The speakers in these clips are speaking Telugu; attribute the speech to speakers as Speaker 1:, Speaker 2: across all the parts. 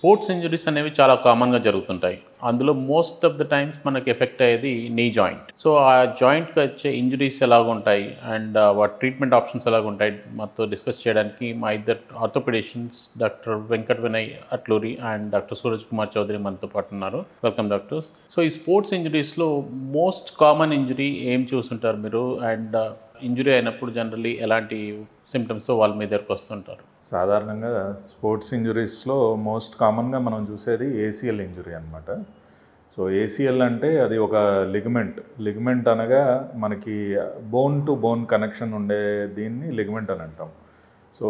Speaker 1: స్పోర్ట్స్ ఇంజరీస్ అనేవి చాలా కామన్‌గా జరుగుతుంటాయి. అందులో మోస్ట్ ఆఫ్ ద టైమ్స్ మనకి ఎఫెక్ట్ అయ్యేది నీ జాయింట్. సో, ఆ జాయింట్‌కి వచ్చే ఇంజరీస్ ఎలాగుంటాయి అండ్ వాటి ట్రీట్మెంట్ ఆప్షన్స్ ఎలాగుంటాయి మాతో డిస్కస్ చేయడానికి మా ఇద్దరు orthopedicians doctor Venkat Vinay Atluri and doctor Suraj Kumar Chowdary మనతో పాటు ఉన్నారు. Welcome doctors. సో, ఈ స్పోర్ట్స్ ఇంజరీస్‌లో మోస్ట్ కామన్ ఇంజరీ ఏం చూసుంటారు మీరు? అండ్ ఇంజరీ అయినప్పుడు జనరల్లీ ఎలాంటి సింప్టమ్స్‌తో వాళ్ళ మీ దగ్గరికి వస్తుంటారు?
Speaker 2: సాధారణంగా స్పోర్ట్స్ ఇంజురీస్లో మోస్ట్ కామన్గా మనం చూసేది ఏసీఎల్ ఇంజురీ అనమాట. సో ఏసీఎల్ అంటే అది ఒక లిగమెంట్ అనగా మనకి బోన్ టు బోన్ కనెక్షన్ ఉండే దీన్ని లిగమెంట్ అని అంటాం. సో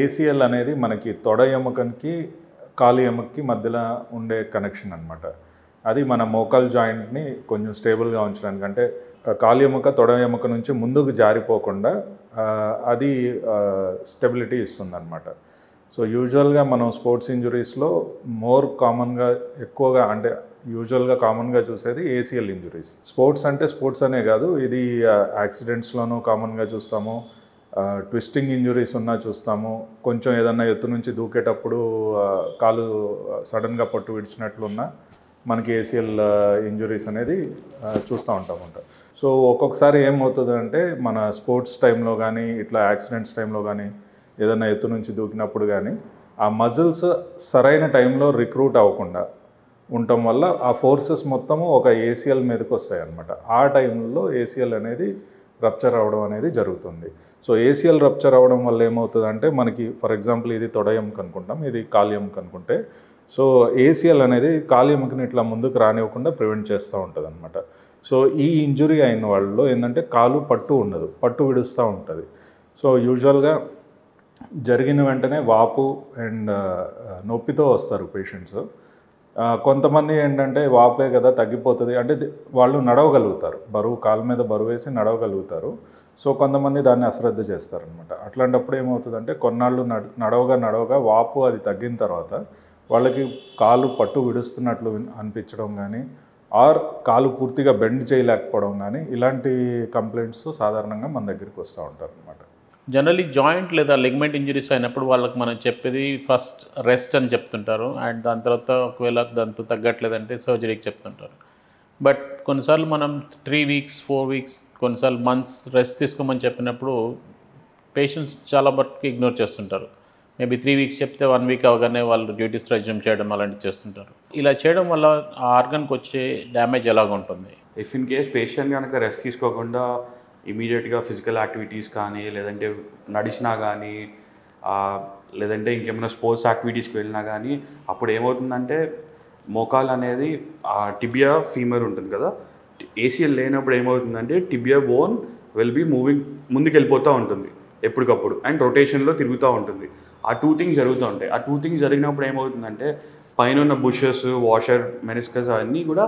Speaker 2: ఏసీఎల్ అనేది మనకి తొడ ఎముకకి కాలు ఎముకకి మధ్యలో ఉండే కనెక్షన్ అనమాట. అది మన మోకాల్ జాయింట్ని కొంచెం స్టేబుల్గా ఉంచడానికి, అంటే కాలు ఎముక తొడ ఎముక నుంచి ముందుకు జారిపోకుండా అది స్టెబిలిటీ ఇస్తుందన్నమాట. సో యూజువల్గా మనం స్పోర్ట్స్ ఇంజురీస్లో యూజువల్గా కామన్గా చూసేది ఏసీఎల్ ఇంజురీస్. స్పోర్ట్స్ అంటే స్పోర్ట్స్ అనే కాదు, ఇది యాక్సిడెంట్స్లోనూ కామన్గా చూస్తాము, ట్విస్టింగ్ ఇంజురీస్ ఉన్నా చూస్తాము, కొంచెం ఏదన్నా ఎత్తు నుంచి దూకేటప్పుడు కాలు సడన్గా పట్టు విడిచినట్లున్నా మనకి ఏసీఎల్ ఇంజురీస్ అనేది చూస్తూ ఉంటామంట. సో ఒక్కొక్కసారి ఏమవుతుందంటే మన స్పోర్ట్స్ టైంలో కానీ ఇట్లా యాక్సిడెంట్స్ టైంలో కానీ ఏదైనా ఎత్తు నుంచి దూకినప్పుడు కానీ ఆ మజిల్స్ సరైన టైంలో రిక్రూట్ అవ్వకుండా ఉండటం వల్ల ఆ ఫోర్సెస్ మొత్తము ఒక ఏసీఎల్ మీదకి వస్తాయి అన్నమాట. ఆ టైంలో ఏసీఎల్ అనేది రప్చర్ అవ్వడం అనేది జరుగుతుంది. సో ఏసీఎల్ రప్చర్ అవ్వడం వల్ల ఏమవుతుందంటే మనకి ఫర్ ఎగ్జాంపుల్ ఇది తొడ ఎముక అనుకుంటాం, ఇది కాలు ఎముక అనుకుంటే, సో ఏసీఎల్ అనేది కాలు ఎముకని ఇట్లా ముందుకు రానివ్వకుండా ప్రివెంట్ చేస్తూ ఉంటుంది అనమాట. సో ఈ ఇంజురీ అయిన వాళ్ళలో ఏంటంటే కాలు పట్టు విడుస్తూ ఉంటుంది. సో యూజువల్గా జరిగిన వెంటనే వాపు అండ్ నొప్పితో వస్తారు పేషెంట్స్. కొంతమంది ఏంటంటే వాపే కదా తగ్గిపోతుంది అంటే వాళ్ళు నడవగలుగుతారు, కాలు మీద బరువు వేసి నడవగలుగుతారు. సో కొంతమంది దాన్ని అశ్రద్ధ చేస్తారనమాట. అట్లాంటప్పుడు ఏమవుతుందంటే కొన్నాళ్ళు నడవగా వాపు అది తగ్గిన తర్వాత వాళ్ళకి కాలు పట్టు విడుస్తున్నట్లు అనిపించడం కానీ ఆర్ కాలు పూర్తిగా బెండ్ చేయలేకపోవడం కానీ ఇలాంటి కంప్లైంట్స్ సాధారణంగా మన దగ్గరికి వస్తూ ఉంటారు అనమాట.
Speaker 1: జనరల్లీ జాయింట్ లేదా లిగమెంట్ ఇంజరీస్ అయినప్పుడు వాళ్ళకి మనం చెప్పేది ఫస్ట్ రెస్ట్ అని చెప్తుంటారు అండ్ దాని తర్వాత ఒకవేళ దాంతో తగ్గట్లేదంటే సర్జరీకి చెప్తుంటారు. బట్ కొన్నిసార్లు మనం 3 వీక్స్ 4 వీక్స్ కొన్నిసార్లు మంత్స్ రెస్ట్ తీసుకోమని చెప్పినప్పుడు పేషెంట్స్ చాలా వరకు ఇగ్నోర్ చేస్తుంటారు. మేబీ 3 వీక్స్ చెప్తే 1 వీక్ అవగానే వాళ్ళు డ్యూటీస్ రెజ్యూమ్ చేయడం అలాంటివి చేస్తుంటారు. ఇలా చేయడం వల్ల ఆ ఆర్గన్కి వచ్చే డ్యామేజ్ ఎలాగ ఉంటుంది?
Speaker 3: ఇఫ్ ఇన్ కేస్ పేషెంట్ కనుక రెస్ట్ తీసుకోకుండా ఇమీడియట్గా ఫిజికల్ యాక్టివిటీస్ కానీ లేదంటే నడిచినా కానీ లేదంటే ఇంకేమైనా స్పోర్ట్స్ యాక్టివిటీస్కి వెళ్ళినా కానీ అప్పుడు ఏమవుతుందంటే మోకాలు అనేది టిబియా ఫీమర్ ఉంటుంది కదా, ఏసీఎల్ లేనప్పుడు ఏమవుతుందంటే tibia bone will be moving ముందుకు వెళ్ళిపోతూ ఉంటుంది ఎప్పటికప్పుడు అండ్ రొటేషన్లో తిరుగుతూ ఉంటుంది. ఆ 2 థింగ్స్ జరుగుతూ ఉంటాయి. ఆ 2 థింగ్స్ జరిగినప్పుడు ఏమవుతుందంటే పైన ఉన్న బుషెస్ వాషర్ మెనిస్కస్ అవన్నీ కూడా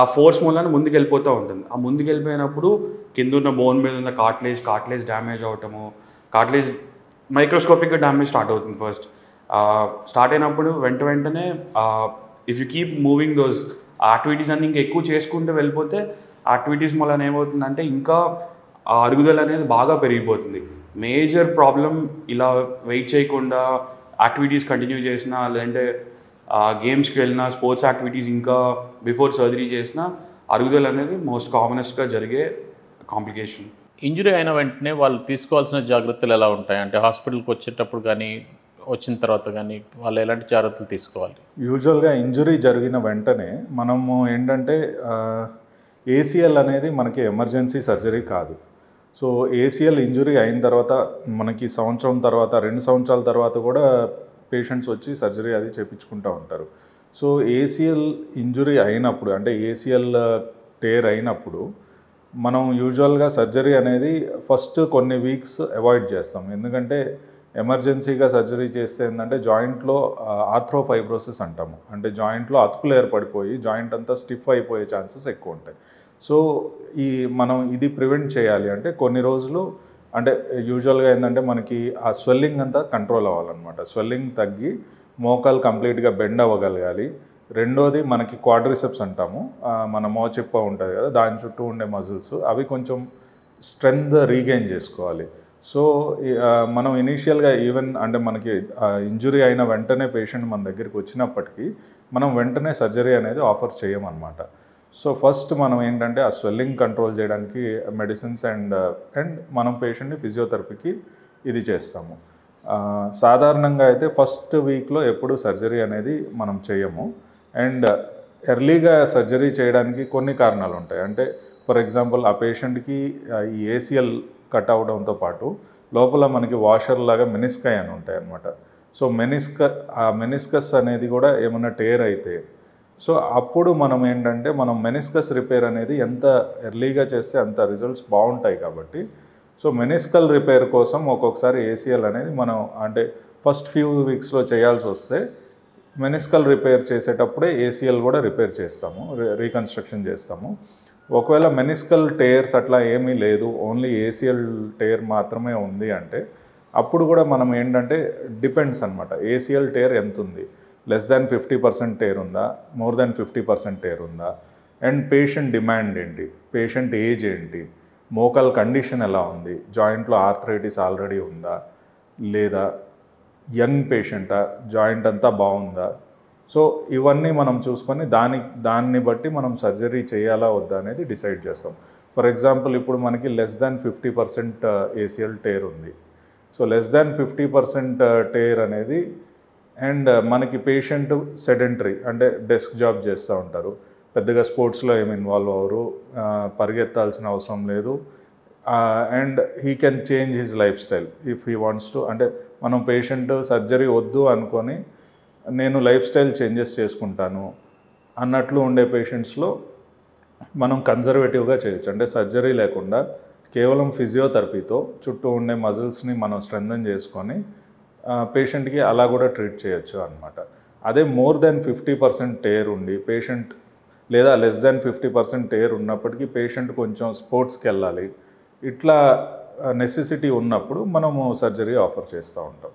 Speaker 3: ఆ ఫోర్స్ మూలాన ముందుకు వెళ్ళిపోతూ ఉంటుంది. ఆ ముందుకు వెళ్ళిపోయినప్పుడు కింద ఉన్న బోన్ మీద ఉన్న కార్ట్లేజ్ డ్యామేజ్ అవటము, కార్ట్లేజ్ మైక్రోస్కోపిక్గా డ్యామేజ్ స్టార్ట్ అవుతుంది. స్టార్ట్ అయినప్పుడు వెంటనే if you keep moving those activities అన్ని ఇంకా ఎక్కువ చేసుకుంటూ వెళ్ళిపోతే యాక్టివిటీస్ మూలాన ఏమవుతుందంటే ఇంకా ఆ అరుగుదల అనేది బాగా పెరిగిపోతుంది. మేజర్ ప్రాబ్లం ఇలా వెయిట్ చేయకుండా యాక్టివిటీస్ కంటిన్యూ చేసినా లేదంటే గేమ్స్కి వెళ్ళినా స్పోర్ట్స్ యాక్టివిటీస్ ఇంకా బిఫోర్ సర్జరీ చేసినా అరుగుదల అనేది మోస్ట్ కామనెస్ట్గా జరిగే కాంప్లికేషన్.
Speaker 1: ఇంజరీ అయిన వెంటనే వాళ్ళు తీసుకోవాల్సిన జాగ్రత్తలు ఎలా ఉంటాయి? అంటే హాస్పిటల్కి వచ్చేటప్పుడు కానీ వచ్చిన తర్వాత కానీ వాళ్ళు ఎలాంటి జాగ్రత్తలు తీసుకోవాలి?
Speaker 2: యూజువల్గా ఇంజురీ జరిగిన వెంటనే మనము ఏంటంటే ఏసీఎల్ అనేది మనకి ఎమర్జెన్సీ సర్జరీ కాదు. సో ఏసీఎల్ ఇంజురీ అయిన తర్వాత మనకి సంవత్సరం తర్వాత 2 సంవత్సరాల తర్వాత కూడా పేషెంట్స్ వచ్చి సర్జరీ అది చేయించుకుంటూ ఉంటారు. సో ఏసీఎల్ ఇంజురీ అయినప్పుడు అంటే ఏసీఎల్ టేర్ అయినప్పుడు మనం యూజువల్గా సర్జరీ అనేది ఫస్ట్ కొన్ని వీక్స్ అవాయిడ్ చేస్తాం. ఎందుకంటే ఎమర్జెన్సీగా సర్జరీ చేస్తే ఏంటంటే జాయింట్లో ఆర్థ్రోఫైబ్రోసిస్ అంటాము, అంటే జాయింట్లో అతుకులు ఏర్పడిపోయి జాయింట్ అంతా స్టిఫ్ అయిపోయే ఛాన్సెస్ ఎక్కువ ఉంటాయి. సో మనం ఇది ప్రివెంట్ చేయాలి అంటే కొన్ని రోజులు అంటే యూజువల్గా ఏంటంటే మనకి ఆ స్వెల్లింగ్ అంతా కంట్రోల్ అవ్వాలన్నమాట. స్వెల్లింగ్ తగ్గి మోకాలు కంప్లీట్గా బెండ్ అవ్వగలగాలి. రెండోది మనకి క్వాడ్రిసెప్స్ అంటాము, మన మోచిప్ప ఉంటుంది కదా, దాని చుట్టూ ఉండే మజిల్స్ అవి కొంచెం స్ట్రెంగ్త్ రీగెయిన్ చేసుకోవాలి. సో మనం ఇనీషియల్గా ఈవెన్ అంటే మనకి ఇంజురీ అయిన వెంటనే పేషెంట్ మన దగ్గరికి వచ్చినప్పటికీ మనం వెంటనే సర్జరీ అనేది ఆఫర్ చేయమన్నమాట. సో ఫస్ట్ మనం ఏంటంటే ఆ స్వెల్లింగ్ కంట్రోల్ చేయడానికి మెడిసిన్స్ అండ్ మనం పేషెంట్ని ఫిజియోథెరపీకి ఇది చేస్తాము. సాధారణంగా అయితే ఫస్ట్ వీక్లో ఎప్పుడు సర్జరీ అనేది మనం చేయము. అండ్ ఎర్లీగా సర్జరీ చేయడానికి కొన్ని కారణాలు ఉంటాయి. అంటే ఫర్ ఎగ్జాంపుల్ ఆ పేషెంట్కి ఈ ఏసిఎల్ కట్ అవడంతో పాటు లోపల మనకి వాషర్ లాగా మెనిస్కై అని ఉంటాయి అన్నమాట. సో ఆ మెనిస్కస్ అనేది కూడా ఏమైనా టేర్ అయితే సో అప్పుడు మనం ఏంటంటే మనం మెనిస్కస్ రిపేర్ అనేది ఎంత ఎర్లీగా చేస్తే అంత రిజల్ట్స్ బాగుంటాయి కాబట్టి సో మెనిస్కల్ రిపేర్ కోసం ఒక్కొక్కసారి ఏసిఎల్ అనేది మనం అంటే ఫస్ట్ ఫ్యూ వీక్స్లో చేయాల్సి వస్తే మెనిస్కల్ రిపేర్ చేసేటప్పుడే ఏసిఎల్ కూడా రిపేర్ చేస్తాము, రీకన్స్ట్రక్షన్ చేస్తాము. ఒకవేళ మెనిస్కల్ టేర్స్ అట్లా ఏమీ లేదు, ఓన్లీ ఏసిఎల్ టేర్ మాత్రమే ఉంది అంటే అప్పుడు కూడా మనం ఏంటంటే డిపెండ్స్ అనమాట. ఏసిఎల్ టేర్ ఎంత ఉంది, లెస్ దాన్ 50% టేర్ ఉందా, మోర్ దాన్ 50% టేర్ ఉందా, అండ్ పేషెంట్ డిమాండ్ ఏంటి, పేషెంట్ ఏజ్ ఏంటి, మోకల్ కండిషన్ ఎలా ఉంది, జాయింట్లో ఆర్థరైటిస్ ఆల్రెడీ ఉందా లేదా, యంగ్ పేషెంటా, జాయింట్ అంతా బాగుందా. సో ఇవన్నీ మనం చూసుకొని దాన్ని బట్టి మనం సర్జరీ చేయాలా వద్దా అనేది డిసైడ్ చేస్తాం. ఫర్ ఎగ్జాంపుల్ ఇప్పుడు మనకి లెస్ దాన్ 50% ఏసిఎల్ టేర్ ఉంది. సో లెస్ దాన్ 50% టేర్ అనేది అండ్ మనకి పేషెంట్ సెడెంటరీ అంటే డెస్క్ జాబ్ చేస్తూ ఉంటారు, పెద్దగా స్పోర్ట్స్లో ఏమి ఇన్వాల్వ్ అవ్వరు, పరిగెత్తాల్సిన అవసరం లేదు, and he can change his life style if he wants to. అంటే మనం పేషెంట్ సర్జరీ వద్దు అనుకొని నేను లైఫ్ స్టైల్ చేంజెస్ చేసుకుంటాను అన్నట్లు ఉండే పేషెంట్స్లో మనం కన్జర్వేటివ్గా చేయొచ్చు. అంటే సర్జరీ లేకుండా కేవలం ఫిజియోథెరపీతో చుట్టూ ఉండే మజిల్స్ని మనం స్ట్రెంథన్ చేసుకొని పేషెంట్కి అలా కూడా ట్రీట్ చేయొచ్చు అనమాట. అదే మోర్ దాన్ 50% టేర్ ఉండి పేషెంట్ లేదా లెస్ దాన్ 50% టేర్ ఉన్నప్పటికీ పేషెంట్ కొంచెం స్పోర్ట్స్కి వెళ్ళాలి, ఇట్లా నెసెసిటీ ఉన్నప్పుడు మనము సర్జరీ ఆఫర్ చేస్తూ ఉంటాం.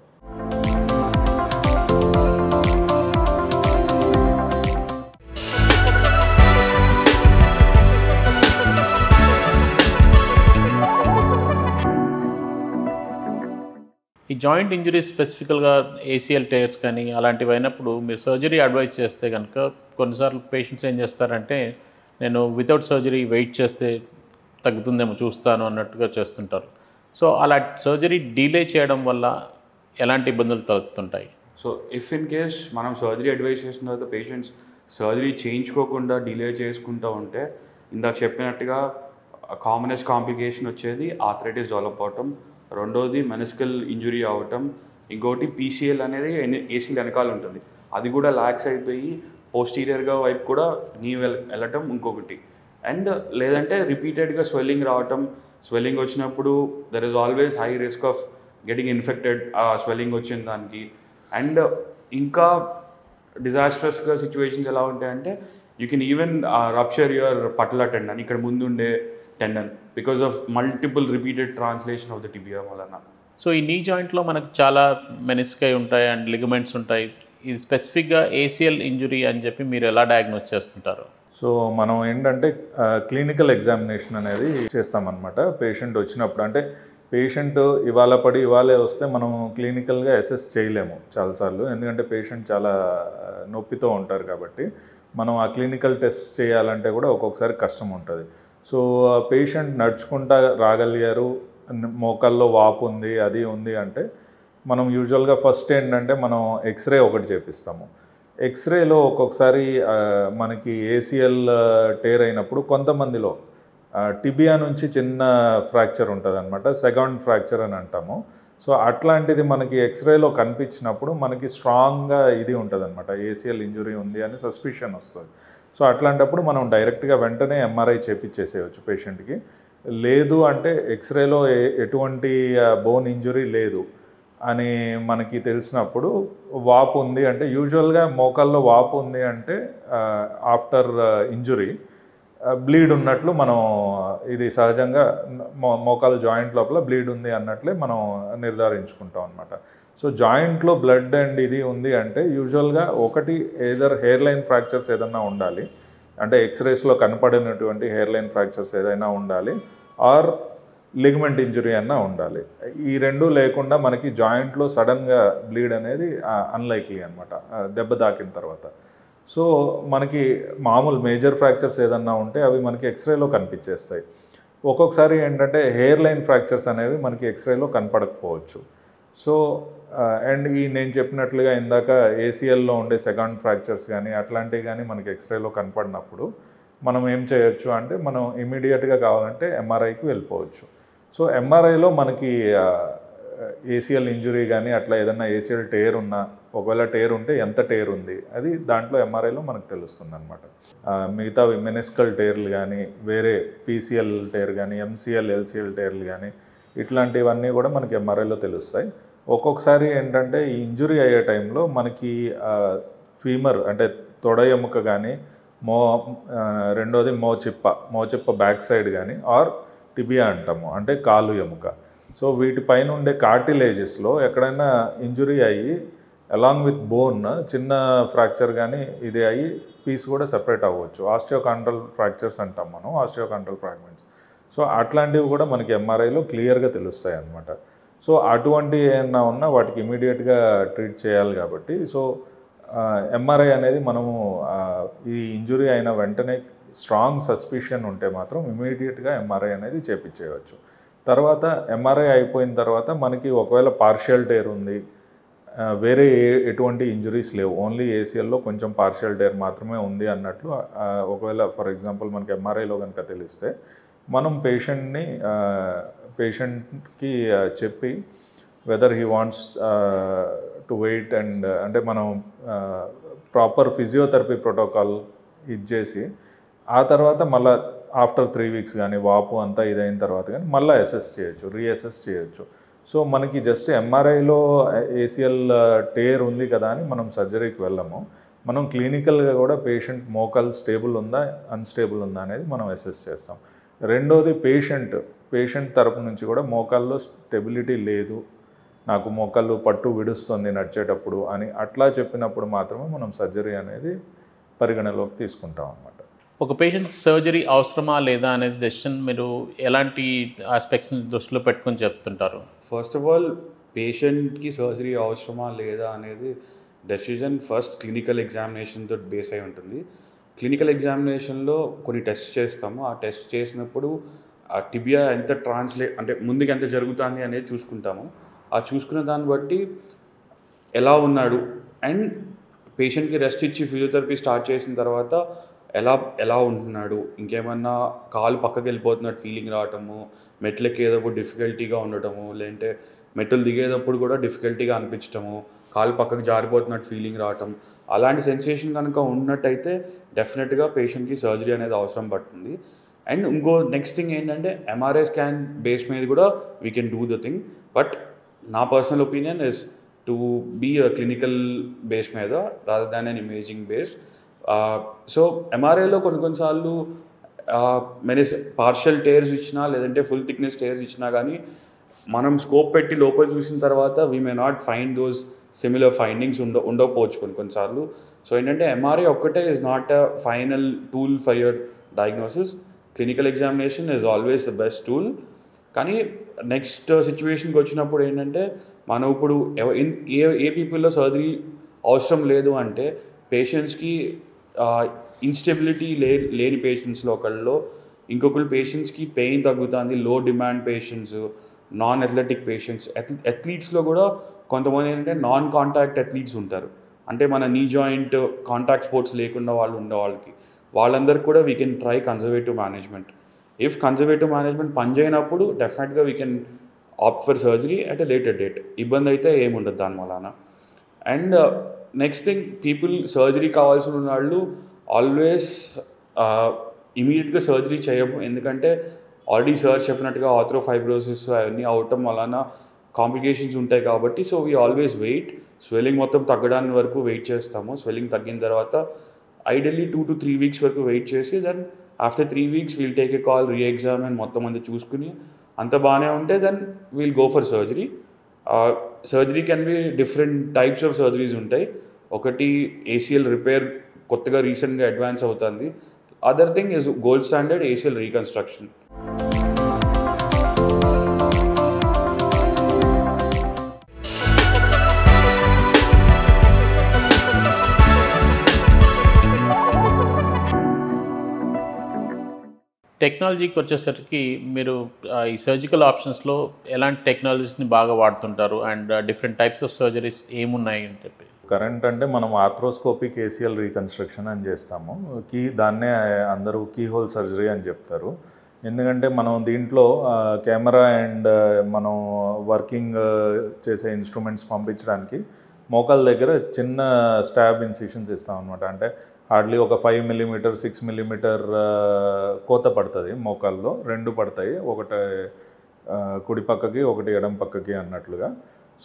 Speaker 1: ఈ జాయింట్ ఇంజరీస్ స్పెసిఫికల్గా ఏసిఎల్ టైర్స్ కానీ అలాంటివి అయినప్పుడు మీరు సర్జరీ అడ్వైజ్ చేస్తే కనుక కొన్నిసార్లు పేషెంట్స్ ఏం చేస్తారంటే నేను వితౌట్ సర్జరీ వెయిట్ చేస్తే తగ్గుతుందేమో చూస్తాను అన్నట్టుగా చేస్తుంటారు. సో అలా సర్జరీ డిలే చేయడం వల్ల ఎలాంటి ఇబ్బందులు తలెత్తుంటాయి?
Speaker 3: సో ఇఫ్ ఇన్ కేస్ మనం సర్జరీ అడ్వైస్ చేసిన తర్వాత పేషెంట్స్ సర్జరీ చేయించుకోకుండా డిలే చేసుకుంటూ ఉంటే ఇందాక చెప్పినట్టుగా కామనెస్ట్ కాంప్లికేషన్ వచ్చేది ఆర్థరైటిస్ డెవలప్ అవటం, రెండోది మెనిస్కల్ ఇంజురీ అవ్వటం, ఇంకోటి పీసీఎల్ అనేది ఏసీల్ వెనకాల ఉంటుంది, అది కూడా లాక్స్ అయిపోయి పోస్టీరియర్గా వైపు కూడా నీ వెళ్ళటం ఇంకొకటి. అండ్ లేదంటే రిపీటెడ్గా స్వెల్లింగ్ రావటం, స్వెల్లింగ్ వచ్చినప్పుడు there is always high risk of getting infected ఆ స్వెల్లింగ్ వచ్చిన దానికి. అండ్ ఇంకా డిజాస్ట్రస్గా సిచ్యువేషన్స్ ఎలా ఉంటాయంటే you can even rupture your పట్ల టెండన్, ఇక్కడ ముందుండే tendon, because of multiple repeated translation of the tibia వలన.
Speaker 1: సో ఈ నీ జాయింట్లో మనకు చాలా మెనిస్కై ఉంటాయి అండ్ లిగమెంట్స్ ఉంటాయి. ఇది స్పెసిఫిక్గా ఏసిఎల్ ఇంజురీ అని చెప్పి మీరు ఎలా డయాగ్నోస్ చేస్తుంటారు?
Speaker 2: సో మనం ఏంటంటే క్లినికల్ ఎగ్జామినేషన్ అనేది చేస్తామన్నమాట. పేషెంట్ వచ్చినప్పుడు అంటే పేషెంట్ ఇవాళ పడి ఇవాళే వస్తే మనం క్లినికల్గా అసెస్ చేయలేము చాలాసార్లు, ఎందుకంటే పేషెంట్ చాలా నొప్పితో ఉంటారు కాబట్టి మనం ఆ క్లినికల్ టెస్ట్ చేయాలంటే కూడా ఒక్కొక్కసారి కష్టం ఉంటుంది. సో పేషెంట్ నడుచుకుంటా రాగలిగారు, మోకాల్లో వాపు ఉంది అది ఉంది అంటే మనం యూజువల్గా ఫస్ట్ ఏంటంటే మనం ఎక్స్రే ఒకటి చేపిస్తాము. ఎక్స్రేలో ఒక్కొక్కసారి మనకి ఏసిఎల్ టేర్ అయినప్పుడు కొంతమందిలో టిబియా నుంచి చిన్న ఫ్రాక్చర్ ఉంటుంది అనమాట, సెకండ్ ఫ్రాక్చర్ అని అంటాము. సో అట్లాంటిది మనకి ఎక్స్రేలో కనిపించినప్పుడు మనకి స్ట్రాంగ్గా ఇది ఉంటుంది అనమాట, ఏసిఎల్ ఇంజురీ ఉంది అని సస్పిషన్ వస్తుంది. సో అట్లాంటప్పుడు మనం డైరెక్ట్గా వెంటనే ఎంఆర్ఐ చేపించేసేయచ్చు పేషెంట్కి. లేదు అంటే ఎక్స్రేలో ఎటువంటి బోన్ ఇంజురీ లేదు అని మనకి తెలిసినప్పుడు వాపు ఉంది అంటే యూజువల్గా మోకాల్లో వాపు ఉంది అంటే ఆఫ్టర్ ఇంజురీ బ్లీడ్ ఉన్నట్లు మనం ఇది సహజంగా మోకాలు జాయింట్ లోపల బ్లీడ్ ఉంది అన్నట్లే మనం నిర్ధారించుకుంటాం అనమాట. సో జాయింట్లో బ్లడ్ అండ్ ఇది ఉంది అంటే యూజువల్గా ఒకటి ఏదర్ హెయిర్ లైన్ ఫ్రాక్చర్స్ ఏదైనా ఉండాలి, అంటే ఎక్స్రేస్లో కనపడినటువంటి హెయిర్ లైన్ ఫ్రాక్చర్స్ ఏదైనా ఉండాలి, ఆర్ లిగమెంట్ ఇంజురీ అన్నా ఉండాలి. ఈ రెండు లేకుండా మనకి జాయింట్లో సడన్గా బ్లీడ్ అనేది అన్లైక్లీ అనమాట దెబ్బ తాకిన తర్వాత. సో మనకి మామూలు మేజర్ ఫ్రాక్చర్స్ ఏదన్నా ఉంటే అవి మనకి ఎక్స్రేలో కనిపించేస్తాయి. ఒక్కొక్కసారి ఏంటంటే హెయిర్ లైన్ ఫ్రాక్చర్స్ అనేవి మనకి ఎక్స్రేలో కనపడకపోవచ్చు. సో అండ్ నేను చెప్పినట్లుగా ఇందాక ఏసీఎల్లో ఉండే సెకండ్ ఫ్రాక్చర్స్ కానీ అట్లాంటివి కానీ మనకి ఎక్స్రేలో కనపడినప్పుడు మనం ఏం చేయొచ్చు అంటే మనం ఇమీడియట్గా కావాలంటే ఎంఆర్ఐకి వెళ్ళిపోవచ్చు. సో ఎంఆర్ఐలో మనకి ఏసీఎల్ ఇంజురీ కానీ అట్లా ఏదన్నా ఏసీఎల్ టేర్ ఉన్నా, ఒకవేళ టేర్ ఉంటే ఎంత టేర్ ఉంది అది దాంట్లో ఎంఆర్ఐలో మనకు తెలుస్తుంది అనమాట. మిగతా మెనిస్కల్ టేర్లు కానీ, వేరే పీసీఎల్ టేర్ కానీ, ఎంసీఎల్ ఎల్సీఎల్ టేర్లు కానీ ఇట్లాంటివన్నీ కూడా మనకి ఎంఆర్ఐలో తెలుస్తాయి. ఒక్కొక్కసారి ఏంటంటే ఈ ఇంజురీ అయ్యే టైంలో మనకి ఫీమర్ అంటే తొడ ఎముక కానీ, రెండోది మోచిప్ప బ్యాక్ సైడ్ కానీ, ఆర్ టిబియా అంటాము అంటే కాలు ఎముక. సో వీటిపైన ఉండే కార్టిలేజెస్లో ఎక్కడైనా ఇంజురీ అయ్యి అలాంగ్ విత్ బోన్ చిన్న ఫ్రాక్చర్ కానీ ఇది అయ్యి పీస్ కూడా సెపరేట్ అవ్వచ్చు. ఆస్టియోకాండ్రల్ ఫ్రాక్చర్స్ అంటాం మనం, ఆస్టియోకాండ్రల్ ఫ్రాగ్మెంట్స్. సో అట్లాంటివి కూడా మనకి ఎంఆర్ఐలో క్లియర్గా తెలుస్తాయి అన్నమాట. సో అటువంటి ఏమన్నా ఉన్నా వాటికి ఇమీడియట్గా ట్రీట్ చేయాలి కాబట్టి సో ఎంఆర్ఐ అనేది మనము ఈ ఇంజురీ అయిన వెంటనే స్ట్రాంగ్ సస్పిషన్ ఉంటే మాత్రం ఇమీడియట్గా ఎంఆర్ఐ అనేది చేపించేయవచ్చు. తర్వాత ఎంఆర్ఐ అయిపోయిన తర్వాత మనకి ఒకవేళ పార్షియల్ టేర్ ఉంది, వేరే ఎటువంటి ఇంజురీస్ లేవు, ఓన్లీ ఏసీఎల్లో కొంచెం పార్షియల్ టేర్ మాత్రమే ఉంది అన్నట్లు ఒకవేళ ఫర్ ఎగ్జాంపుల్ మనకి ఎంఆర్ఐలో కనుక తెలిస్తే మనం పేషెంట్కి చెప్పి whether he wants to wait and అంటే మనం ప్రాపర్ ఫిజియోథెరపీ ప్రోటోకాల్ ఇచ్చేసి ఆ తర్వాత మళ్ళీ ఆఫ్టర్ 3 weeks కానీ వాపు అంతా ఇదైన తర్వాత కానీ మళ్ళీ రీఅసెస్ చేయొచ్చు. సో మనకి జస్ట్ ఎంఆర్ఐలో ఏసీఎల్ టేర్ ఉంది కదా అని మనం సర్జరీకి వెళ్ళము. మనం క్లినికల్గా కూడా పేషెంట్ మోకాలు స్టేబుల్ ఉందా అన్స్టేబుల్ ఉందా అనేది మనం అసెస్ చేస్తాం. రెండోది పేషెంట్ తరపు నుంచి కూడా మోకాల్లో స్టెబిలిటీ లేదు, నాకు మోకాళ్ళు పట్టు విడుస్తుంది నడిచేటప్పుడు అని అట్లా చెప్పినప్పుడు మాత్రమే మనం సర్జరీ అనేది పరిగణలోకి తీసుకుంటాం అన్నమాట.
Speaker 1: ఒక పేషెంట్ సర్జరీ అవసరమా లేదా అనేది డెసిషన్ మీరు ఎలాంటి ఆస్పెక్ట్స్ని దృష్టిలో పెట్టుకొని చెప్తుంటారు?
Speaker 3: ఫస్ట్ ఆఫ్ ఆల్ పేషెంట్కి సర్జరీ అవసరమా లేదా అనేది డెసిజన్ ఫస్ట్ క్లినికల్ ఎగ్జామినేషన్తో బేస్ అయి ఉంటుంది. క్లినికల్ ఎగ్జామినేషన్లో కొన్ని టెస్ట్ చేస్తాము. ఆ టెస్ట్ చేసినప్పుడు ఆ టిబియా ఎంత అంటే ముందుకు ఎంత జరుగుతుంది అనేది చూసుకుంటాము. ఆ చూసుకున్న దాన్ని బట్టి ఎలా ఉన్నాడు అండ్ పేషెంట్కి రెస్ట్ ఇచ్చి ఫిజియోథెరపీ స్టార్ట్ చేసిన తర్వాత ఎలా ఉంటున్నాడు, ఇంకేమన్నా కాలు పక్కకి వెళ్ళిపోతున్నట్టు ఫీలింగ్ రావటము, మెట్లు ఎక్కేటప్పుడు డిఫికల్టీగా ఉండటము, లేదంటే మెట్లు దిగేటప్పుడు కూడా డిఫికల్టీగా అనిపించటము, కాలు పక్కకు జారిపోతున్నట్టు ఫీలింగ్ రావటం, అలాంటి సెన్సేషన్ కనుక ఉన్నట్టయితే డెఫినెట్గా పేషెంట్కి సర్జరీ అనేది అవసరం పడుతుంది. అండ్ ఇంకో నెక్స్ట్ థింగ్ ఏంటంటే ఎంఆర్ఐ స్కాన్ బేస్ మీద కూడా we can do the thing. But నా personal opinion is to be a clinical base మీద rather than an imaging base. So ఎంఆర్ఐలో కొన్నిసార్లు పార్షియల్ టేర్స్ ఇచ్చినా లేదంటే ఫుల్ థిక్నెస్ టేర్స్ ఇచ్చినా కానీ మనం స్కోప్ పెట్టి లోపల చూసిన తర్వాత we may not find those similar findings ఉండకపోవచ్చు కొన్నిసార్లు. సో ఏంటంటే ఎంఆర్ఐ ఒక్కటే is not a final tool for your diagnosis. Clinical examination is always the best tool. కానీ నెక్స్ట్ సిచ్యువేషన్కి వచ్చినప్పుడు ఏంటంటే మనం ఇప్పుడు ఏ పీపుల్లో సర్జరీ అవసరం లేదు అంటే పేషెంట్స్కి ఇన్స్టెబిలిటీ లేని పేషెంట్స్లో ఒకళ్ళలో, ఇంకొకళ్ళు పేషెంట్స్కి పెయిన్ తగ్గుతుంది, low demand patients, non athletic patients, అథ్లీట్స్లో కూడా కొంతమంది ఏంటంటే నాన్ కాంటాక్ట్ అథ్లీట్స్ ఉంటారు. అంటే మన నీ జాయింట్ కాంటాక్ట్ స్పోర్ట్స్ లేకుండా వాళ్ళందరికీ కూడా we can try conservative management. If conservative management పనిచేయనప్పుడు డెఫినెట్గా we can opt for surgery at a later date. ఇబ్బంది అయితే ఏముండదు దాని వలన. And next thing, people surgery కావాల్సిన వాళ్ళు ఆల్వేస్ ఇమీడియట్గా సర్జరీ చేయము. ఎందుకంటే ఆల్రెడీ సార్ చెప్పినట్టుగా ఆర్థరోఫైబ్రోసిస్ అవన్నీ అవటం వలన కాంప్లికేషన్స్ ఉంటాయి కాబట్టి. So we always wait. Swelling మొత్తం తగ్గడానికి వరకు వెయిట్ చేస్తాము. స్వెల్లింగ్ తగ్గిన తర్వాత ఐడియల్లీ 2 to 3 weeks వరకు వెయిట్ చేసి then after 3 weeks we'll take a call, reexamine, మొత్తం అంతా చూసుకుని అంత బాగానే ఉంటే then we'll go for surgery. Surgery can be different types of surgeries ఉంటాయి. ఒకటి ఏసీఎల్ రిపేర్ కొత్తగా రీసెంట్గా అడ్వాన్స్ అవుతుంది. Other thing is gold standard ACL reconstruction.
Speaker 1: టెక్నాలజీకి వచ్చేసరికి మీరు ఈ సర్జికల్ ఆప్షన్స్లో ఎలాంటి టెక్నాలజీస్ని బాగా వాడుతుంటారు and different types of surgeries ఏమున్నాయి అని చెప్పి?
Speaker 2: కరెంట్ అంటే మనం ఆర్థ్రోస్కోపిక్ ఏసియల్ రీకన్స్ట్రక్షన్ అని చేస్తాము. దాన్నే అందరూ కీ హోల్ సర్జరీ అని చెప్తారు. ఎందుకంటే మనం దీంట్లో కెమెరా అండ్ మనం వర్కింగ్ చేసే ఇన్స్ట్రుమెంట్స్ పంపించడానికి మోకాల దగ్గర చిన్న స్టాబ్ ఇన్సిషన్స్ ఇస్తాం అనమాట. అంటే హార్డ్లీ ఒక 5 మిల్లీమీటర్ 6 మిల్లీమీటర్ కోత పడుతుంది మోకాల్లో, 2 పడతాయి, ఒకటి కుడి పక్కకి ఒకటి ఎడం పక్కకి అన్నట్లుగా.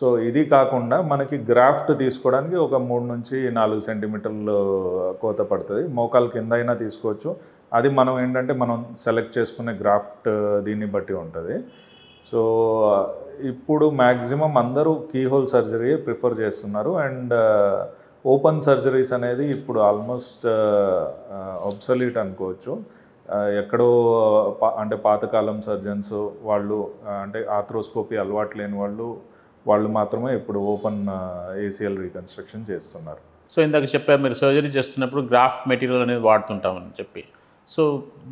Speaker 2: సో ఇది కాకుండా మనకి గ్రాఫ్ట్ తీసుకోవడానికి ఒక 3 నుంచి 4 సెంటీమీటర్లు కోత పడుతుంది. మోకాలు కింద అయినా తీసుకోవచ్చు. అది మనం ఏంటంటే మనం సెలెక్ట్ చేసుకునే గ్రాఫ్ట్ దీన్ని బట్టి ఉంటుంది. సో ఇప్పుడు మ్యాక్సిమం అందరూ కీహోల్ సర్జరీ ప్రిఫర్ చేస్తున్నారు. అండ్ ఓపెన్ సర్జరీస్ అనేది ఇప్పుడు ఆల్మోస్ట్ అబ్సల్యూట్ అనుకోవచ్చు. ఎక్కడో అంటే పాతకాలం సర్జన్స్ వాళ్ళు అంటే ఆర్థ్రోస్కోపీ అలవాటు లేని వాళ్ళు మాత్రమే ఇప్పుడు ఓపెన్ ఏసియల్ రీకన్స్ట్రక్షన్ చేస్తున్నారు.
Speaker 1: సో ఇందాక చెప్పారు మీరు సర్జరీ చేస్తున్నప్పుడు గ్రాఫ్ట్ మెటీరియల్ అనేది వాడుతుంటామని చెప్పి. సో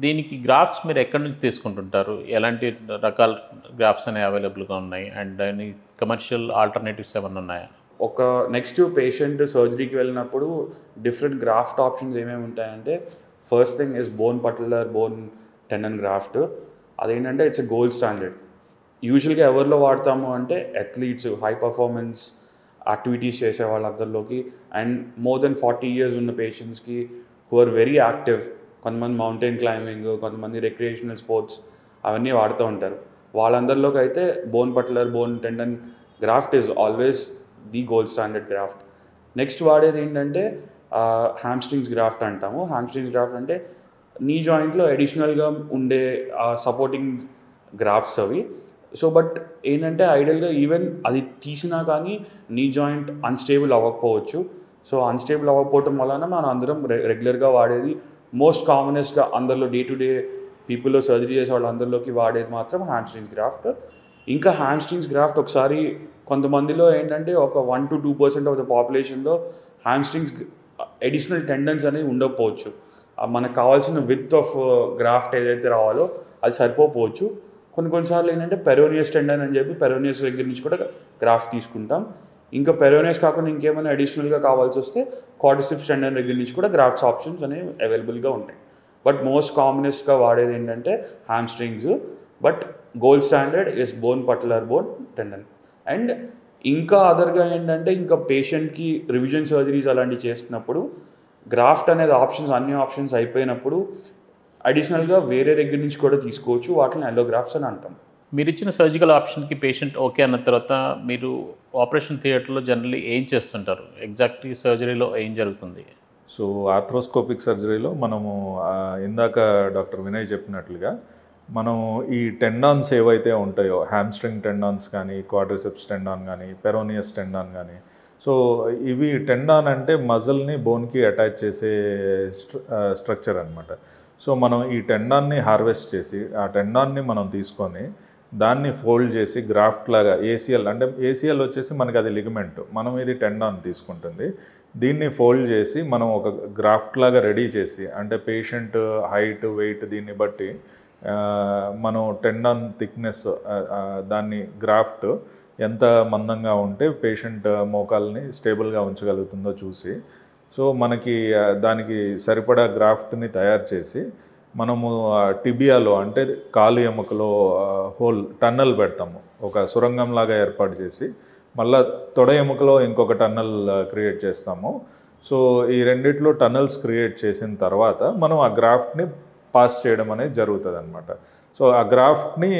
Speaker 1: దీనికి గ్రాఫ్ట్స్ మీరు ఎక్కడి నుంచి తీసుకుంటుంటారు? ఎలాంటి రకాల గ్రాఫ్ట్స్ అనేవి అవైలబుల్గా ఉన్నాయి అండ్ దాని కమర్షియల్ ఆల్టర్నేటివ్స్ ఏమైనా ఉన్నాయా?
Speaker 3: ఒక నెక్స్ట్ పేషెంట్ సర్జరీకి వెళ్ళినప్పుడు డిఫరెంట్ గ్రాఫ్ట్ ఆప్షన్స్ ఏమేమి ఉంటాయంటే, first thing is bone particular bone tendon graft. అదేంటంటే ఇట్స్ ఎ గోల్డ్ స్టాండర్డ్. యూజువల్గా ఎవరిలో వాడతాము అంటే అథ్లీట్స్, హై పర్ఫార్మెన్స్ యాక్టివిటీస్ చేసే వాళ్ళందరిలోకి, అండ్ మోర్ దెన్ 40 years ఉన్న పేషెంట్స్కి హూ ఆర్ వెరీ యాక్టివ్, కొంతమంది మౌంటైన్ క్లైంబింగ్, కొంతమంది రిక్రియేషనల్ స్పోర్ట్స్ అవన్నీ వాడుతూ ఉంటారు. వాళ్ళందరిలోకి అయితే bone particular bone tendon graft is always the gold standard graft. Next వాడేది ఏంటంటే హ్యామ్స్ట్రింగ్స్ గ్రాఫ్ట్ అంటాము. హ్యామ్స్ట్రింగ్స్ గ్రాఫ్ట్ అంటే నీ జాయింట్లో అడిషనల్గా ఉండే సపోర్టింగ్ గ్రాఫ్ట్స్ అవి. సో బట్ ఏంటంటే ఐడియల్గా ఈవెన్ అది తీసినా కానీ నీ జాయింట్ అన్స్టేబుల్ అవ్వకపోవచ్చు. సో అన్స్టేబుల్ అవ్వకపోవటం వలన మనం అందరం రెగ్యులర్గా వాడేది, మోస్ట్ కామనెస్ట్గా అందరిలో డే టు డే పీపుల్లో సర్జరీ చేసే వాళ్ళందరిలోకి వాడేది మాత్రం హ్యామ్స్ట్రింగ్స్ గ్రాఫ్ట్. ఇంకా హ్యామ్స్ట్రింగ్స్ గ్రాఫ్ట్ ఒకసారి కొంతమందిలో ఏంటంటే ఒక 1 to 2% ఆఫ్ ద పాపులేషన్లో హ్యామ్స్ట్రింగ్స్ అడిషనల్ టెండన్స్ అనేవి ఉండకపోవచ్చు. మనకు కావాల్సిన విత్ ఆఫ్ గ్రాఫ్ట్ ఏదైతే రావాలో అది సరిపోవచ్చు. కొన్నిసార్లు ఏంటంటే పెరోనియస్ టెండన్ అని చెప్పి పెరోనియస్ దగ్గర నుంచి కూడా గ్రాఫ్ట్ తీసుకుంటాం. ఇంకా పెరోనియస్ కాకుండా ఇంకేమైనా అడిషనల్గా కావాల్సి వస్తే క్వాడ్రిసెప్స్ టెండన్ దగ్గర నుంచి కూడా గ్రాఫ్ట్స్ ఆప్షన్స్ అనేవి అవైలబుల్గా ఉంటాయి. బట్ మోస్ట్ కామనెస్ట్గా వాడేది ఏంటంటే hamstrings. But gold standard is bone particular bone tendon. And ఇంకా అదర్గా ఏంటంటే ఇంకా పేషెంట్కి రివిజన్ సర్జరీస్ అలాంటివి చేస్తున్నప్పుడు గ్రాఫ్ట్ అనేది అన్ని ఆప్షన్స్ అయిపోయినప్పుడు అడిషనల్గా వేరే దగ్గర నుంచి కూడా తీసుకోవచ్చు. వాటిని అల్లోగ్రాఫ్ట్స్ అని అంటాం.
Speaker 1: మీరు ఇచ్చిన సర్జికల్ ఆప్షన్కి పేషెంట్ ఓకే అన్న తర్వాత మీరు ఆపరేషన్ థియేటర్లో జనరల్లీ ఏం చేస్తుంటారు? ఎగ్జాక్ట్లీ సర్జరీలో ఏం జరుగుతుంది?
Speaker 2: సో ఆర్థ్రోస్కోపిక్ సర్జరీలో మనము ఇందాక డాక్టర్ వినయ్ చెప్పినట్లుగా మనం ఈ టెండాన్స్ ఏవైతే ఉంటాయో, హ్యామ్స్ట్రింగ్ టెండాన్స్ కానీ, క్వాడ్రిసెప్స్ టెండాన్ కానీ, పెరోనియస్ టెండాన్ కానీ, సో ఇవి టెండాన్ అంటే మజిల్ని బోన్కి అటాచ్ చేసే స్ట్రక్చర్ అనమాట. సో మనం ఈ టెండాన్ని హార్వెస్ట్ చేసి ఆ టెండాన్ని మనం తీసుకొని దాన్ని ఫోల్డ్ చేసి గ్రాఫ్ట్ లాగా ఏసియల్, అంటే ఏసియల్ వచ్చేసి మనకి అది లిగమెంట్, మనం ఇది టెండాన్ తీసుకుంటుంది. దీన్ని ఫోల్డ్ చేసి మనం ఒక గ్రాఫ్ట్ లాగా రెడీ చేసి, అంటే పేషెంట్ హైట్ వెయిట్ దీన్ని బట్టి మనం టెండాన్ థిక్నెస్ దాన్ని గ్రాఫ్ట్ ఎంత మందంగా ఉంటే పేషెంట్ మోకాల్ని స్టేబుల్గా ఉంచగలుగుతుందో చూసి, సో మనకి దానికి సరిపడా గ్రాఫ్ట్ని తయారు చేసి మనము టిబియాలో అంటే కాలు ఎముకలో టన్నల్ పెడతాము, ఒక సురంగంలాగా ఏర్పాటు చేసి మళ్ళీ తొడ ఎముకలో ఇంకొక టన్నల్ క్రియేట్ చేస్తాము. సో ఈ రెండిట్లో టన్నల్స్ క్రియేట్ చేసిన తర్వాత మనం ఆ గ్రాఫ్ట్ని పాస్ చేయడం అనేది జరుగుతుంది అనమాట. సో ఆ గ్రాఫ్ట్ని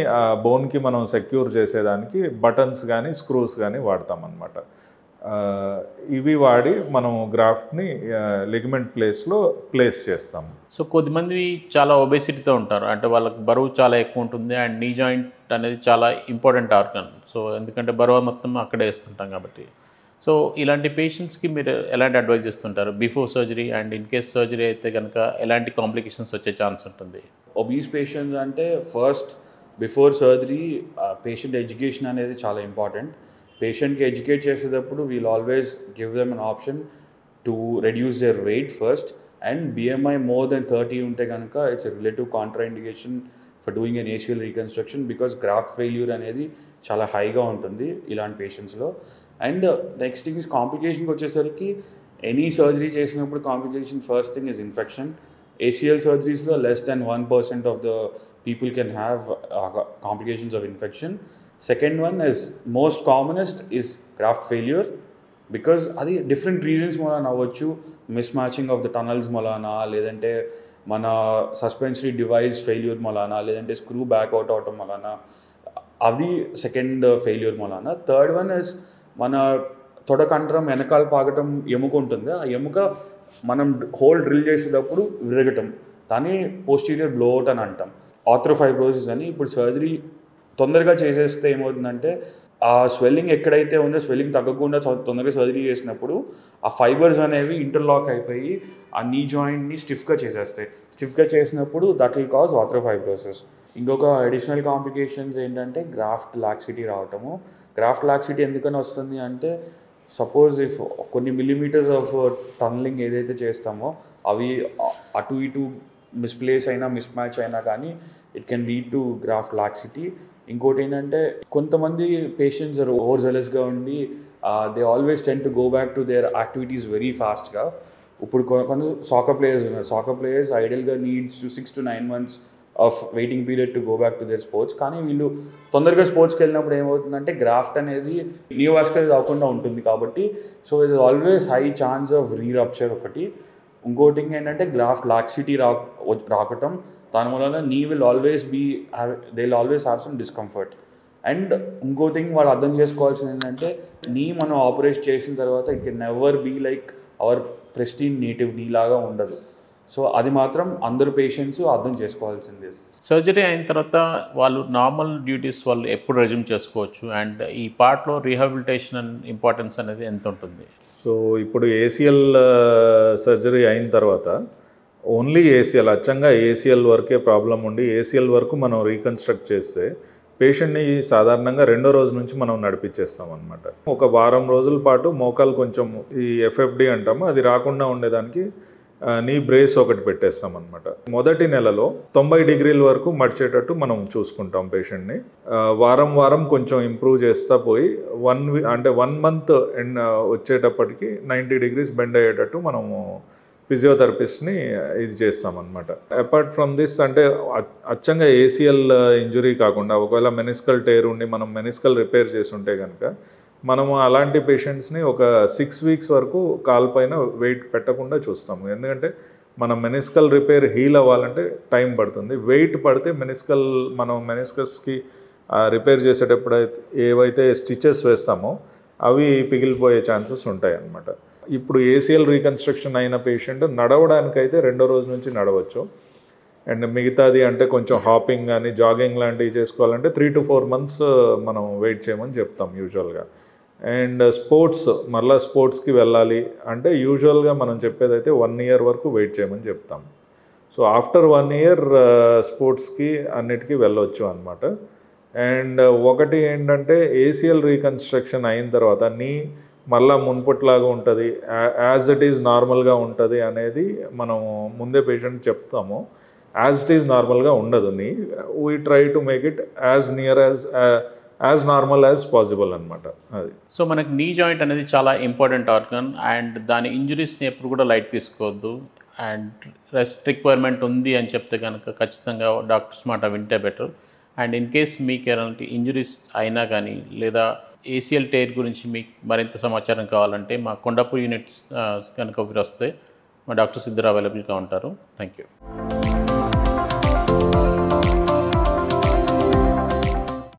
Speaker 2: బోన్కి మనం సెక్యూర్ చేసేదానికి బటన్స్ కానీ స్క్రూస్ కానీ వాడతామన్నమాట. ఇవి వాడి మనం గ్రాఫ్ట్ని లిగమెంట్ ప్లేస్లో ప్లేస్ చేస్తాము.
Speaker 1: సో కొద్దిమంది చాలా ఒబేసిటీతో ఉంటారు, అంటే వాళ్ళకి బరువు చాలా ఎక్కువ ఉంటుంది అండ్ నీ జాయింట్ అనేది చాలా ఇంపార్టెంట్ ఆర్గన్. సో ఎందుకంటే బరువు మొత్తం అక్కడే వేస్తుంటాం కాబట్టి. సో ఇలాంటి పేషెంట్స్కి మీరు ఎలాంటి అడ్వైజ్ ఇస్తుంటారు before surgery and in case surgery అయితే కనుక ఎలాంటి కాంప్లికేషన్స్ వచ్చే ఛాన్స్ ఉంటుంది?
Speaker 3: ఒబీస్ పేషెంట్స్ అంటే first before surgery patient education అనేది చాలా ఇంపార్టెంట్. పేషెంట్కి ఎడ్యుకేట్ చేసేటప్పుడు we'll always give them an option to reduce their weight first, and BMI more than 30 ఉంటే కనుక it's a relative contraindication for doing an ACL reconstruction, because graft failure అనేది చాలా హైగా ఉంటుంది ఇలాంటి పేషెంట్స్లో. అండ్ నెక్స్ట్ థింగ్ ఇస్ కాంప్లికేషన్కి వచ్చేసరికి ఎనీ సర్జరీ చేసినప్పుడు complication first thing is infection. ACL సర్జరీస్లో less than 1% of the people can have complications of infection. Second one is most commonest is graft failure, because అది డిఫరెంట్ రీజన్స్ మూలాన అవ్వచ్చు. Mismatching of the tunnels మూలాన, లేదంటే మన సస్పెన్షరీ డివైస్ ఫెయిల్యూర్ మూలాన, లేదంటే స్క్రూ బ్యాక్అవుట్ అవటం మూలాన, అది సెకండ్ ఫెయిల్యూర్ మూలాన. థర్డ్ వన్ ఇస్ మన తొడకంఠరం వెనకాల పాగటం ఎముక ఉంటుంది, ఆ ఎముక మనం హోల్ డ్రిల్ చేసేటప్పుడు విరగటం, దాన్ని పోస్టీరియర్ బ్లోఅవుట్ అని అంటాం, ఆర్థ్రోఫైబ్రోసిస్ అని. ఇప్పుడు సర్జరీ తొందరగా చేసేస్తే ఏమవుతుందంటే ఆ స్వెల్లింగ్ ఎక్కడైతే ఉందో స్వెల్లింగ్ తగ్గకుండా తొందరగా సర్జరీ చేసినప్పుడు ఆ ఫైబర్స్ అనేవి ఇంటర్లాక్ అయిపోయి ఆ నీ జాయింట్ని స్టిఫ్గా చేసేస్తాయి. స్టిఫ్గా చేసినప్పుడు దట్ విల్ కాజ్ ఆర్థ్రోఫైబ్రోసిస్. ఇంకొక అడిషనల్ కాంప్లికేషన్స్ ఏంటంటే గ్రాఫ్ట్ లాక్సిటీ రావటము. గ్రాఫ్ట్ లాక్సిటీ ఎందుకని వస్తుంది అంటే, సపోజ్ ఇఫ్ కొన్ని మిల్లీమీటర్స్ ఆఫ్ టనలింగ్ ఏదైతే చేస్తామో అవి అటు ఇటు మిస్ప్లేస్ అయినా మిస్ మ్యాచ్ అయినా కానీ it can lead to graft laxity. ఇంకోటి ఏంటంటే కొంతమంది పేషెంట్స్ ఓవర్ జెలస్గా ఉండి they always tend to go back to their activities very ఫాస్ట్గా. ఇప్పుడు కొన్ని సాకర్ ప్లేయర్స్ ఉన్నారు, సాకర్ ప్లేయర్స్ ఐడియల్గా needs to 6 to 9 months of waiting period to go back to their sports. కానీ వీళ్ళు తొందరగా స్పోర్ట్స్కి వెళ్ళినప్పుడు ఏమవుతుందంటే గ్రాఫ్ట్ అనేది నియోవాస్కులర్ కాకుండా ఉంటుంది కాబట్టి so it is always high chance of rerupture ఒకటి. ఇంకోటి ఏంటంటే గ్రాఫ్ట్ లాక్సిటీ రాకటం, దాని వలన knee will always they will always have some discomfort. And ఇంకో థింగ్ వాళ్ళు అర్థం చేసుకోవాల్సింది ఏంటంటే నీ మనం ఆపరేట్ చేసిన తర్వాత it can never be like our pristine native knee లాగా ఉండదు. సో అది మాత్రం అందరు పేషెంట్స్ అర్థం చేసుకోవాల్సింది.
Speaker 1: సర్జరీ అయిన తర్వాత వాళ్ళు నార్మల్ డ్యూటీస్ వాళ్ళు ఎప్పుడు రెజ్యూమ్ చేసుకోవచ్చు, అండ్ ఈ పార్ట్లో రీహాబిలిటేషన్ ఇంపార్టెన్స్ అనేది ఎంత ఉంటుంది?
Speaker 2: సో ఇప్పుడు ACL సర్జరీ అయిన తర్వాత ఓన్లీ ACL అచ్చంగా ACL వరకే ప్రాబ్లం ఉండి ACL వరకు మనం రీకన్స్ట్రక్ట్ చేస్తే పేషెంట్ని సాధారణంగా 2వ రోజు నుంచి మనం నడిపించేస్తాం అనమాట. ఒక వారం రోజుల పాటు మోకాలు కొంచెం ఈ FFD అంటాము అది రాకుండా ఉండేదానికి నీ బ్రేస్ ఒకటి పెట్టేస్తాం అనమాట. మొదటి నెలలో 90 degrees వరకు మడిచేటట్టు మనం చూసుకుంటాం పేషెంట్ని. వారం కొంచెం ఇంప్రూవ్ చేస్తా పోయి 1 month వచ్చేటప్పటికి 90 degrees బెండ్ అయ్యేటట్టు మనము ఫిజియోథెరపిస్ట్ని ఇది చేస్తామన్నమాట. అపార్ట్ ఫ్రమ్ దిస్ అంటే అచ్చంగా ACL ఇంజురీ కాకుండా ఒకవేళ మెనిస్కల్ టేర్ ఉండి మనం మెనిస్కల్ రిపేర్ చేసి ఉంటే కనుక మనము అలాంటి పేషెంట్స్ని ఒక 6 weeks వరకు కాలు పైన వెయిట్ పెట్టకుండా చూస్తాము. ఎందుకంటే మన మెనిస్కల్ రిపేర్ హీల్ అవ్వాలంటే టైం పడుతుంది. వెయిట్ పడితే మనం మెనిస్కస్కి రిపేర్ చేసేటప్పుడు ఏవైతే స్టిచెస్ వేస్తామో అవి పిగిలిపోయే ఛాన్సెస్ ఉంటాయి అన్నమాట. ఇప్పుడు ACL రీకన్స్ట్రక్షన్ అయిన పేషెంట్ నడవడానికైతే 2వ రోజు నుంచి నడవచ్చు. అండ్ మిగతాది అంటే కొంచెం హాపింగ్ కానీ జాగింగ్ లాంటివి చేసుకోవాలంటే 3 to 4 months మనం వెయిట్ చేయమని చెప్తాం యూజువల్గా. అండ్ స్పోర్ట్స్కి వెళ్ళాలి అంటే యూజువల్గా మనం చెప్పేదైతే 1 year వరకు వెయిట్ చేయమని చెప్తాం. సో ఆఫ్టర్ 1 year స్పోర్ట్స్కి అన్నిటికీ వెళ్ళవచ్చు అనమాట. అండ్ ఒకటి ఏంటంటే ACL రీకన్స్ట్రక్షన్ అయిన తర్వాత మళ్ళీ మున్పట్లాగా ఉంటుంది, యాజ్ ఇట్ ఈజ్ నార్మల్గా ఉంటుంది అనేది మనం ముందే పేషెంట్ చెప్తాము. యాజ్ ఇట్ ఈజ్ నార్మల్గా ఉండదు. We try to make it as near as normal as possible అనమాట. అది
Speaker 1: సో మనకి నీ జాయింట్ అనేది చాలా ఇంపార్టెంట్ ఆర్గన్ అండ్ దాని ఇంజురీస్ని ఎప్పుడు కూడా లైట్ తీసుకోవద్దు. అండ్ రెస్ట్ రిక్వైర్మెంట్ ఉంది అని చెప్తే కనుక ఖచ్చితంగా డాక్టర్స్ మాట వింటే బెటర్. అండ్ ఇన్ కేస్ మీకు ఎలాంటి ఇంజురీస్ అయినా కానీ లేదా ACL టైర్ గురించి మీకు మరింత సమాచారం కావాలంటే మా కొండాపూర్ యూనిట్స్ కనుక మీరు వస్తే మా డాక్టర్స్ ఇద్దరు అవైలబుల్గా ఉంటారు. Thank you.